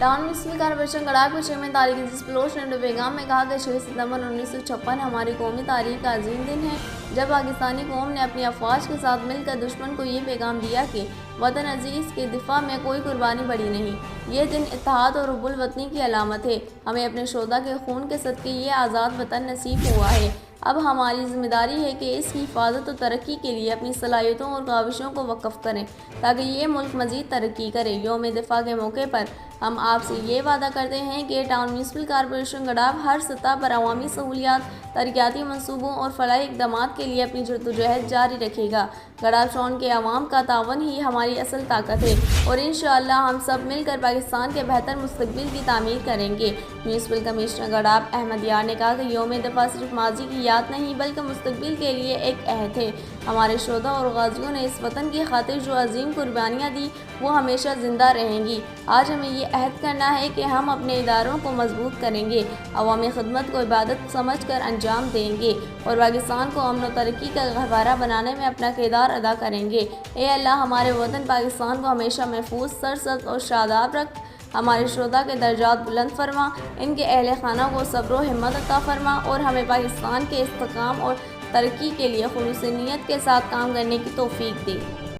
Town municipal corporation गड़ाक को chairman Tariq अजीज Bloch ने पैगाम में कहा कि 6 सितंबर 1956 हमारी कौमी तारीख का अजीम दिन है, जब पाकिस्तानी कौम ने अपनी अफवाज के साथ मिलकर दुश्मन को ये पैगाम दिया कि वतन अजीज़ के दिफा में कोई कुर्बानी बड़ी नहीं। ये दिन इत्तेहाद और हुब्बुल वतनी की अलामत है। हमें अपने शोदा के खून के सदक़े ये आज़ाद वतन नसीब हुआ है। अब हमारी ज़िम्मेदारी है कि इसकी हिफाजत और तरक्की के लिए अपनी सलाहियतों और काविशों को वक़्फ़ करें ताकि ये मुल्क मज़ीद तरक्की करे। यौम दिफा के मौके पर हम आपसे ये वादा करते हैं कि टाउन म्यूनसिपल कॉर्पोरेशन गड़ाक हर सतह पर अवामी सहूलियात, तरक्याती मनसूबों और फलाही इक़दामात के लिए अपनी जद्दोजहद जारी रखेगा। गड़ाक टाउन के अवाम का तावन ही हमारी असल ताकत है और इंशाअल्लाह हम सब मिलकर पाकिस्तान के बेहतर मुस्तक़बिल की तामीर करेंगे। म्यूनसिपल कमिश्नर गड़ाक अहमद यार ने कहा कि यौम दिफा सिर्फ माजी की याद नहीं बल्कि मुस्तक़बिल के लिए एक अहद है। हमारे शोधा और गाज़ियों ने इस वतन की खातिर जो अजीम कुर्बानियाँ दी वो हमेशा ज़िंदा रहेंगी। आज हमें ये अहद करना है कि हम अपने इदारों को मजबूत करेंगे, अवामी खिदमत को इबादत समझ कर अंजाम देंगे और पाकिस्तान को अमन और तरक्की का गहवारा बनाने में अपना किरदार अदा करेंगे। ए अल्लाह हमारे वतन पाकिस्तान को हमेशा महफूज, सरसब्ज़ और शादाब रख। हमारे शोधा के दर्जात बुलंद फरमा, इनके अहले खाना को सब्र व हिम्मत अता फरमा और हमें पाकिस्तान के इस्तेकाम और तरक्की के लिए खुलूस नीयत के साथ काम करने की तौफीक दे।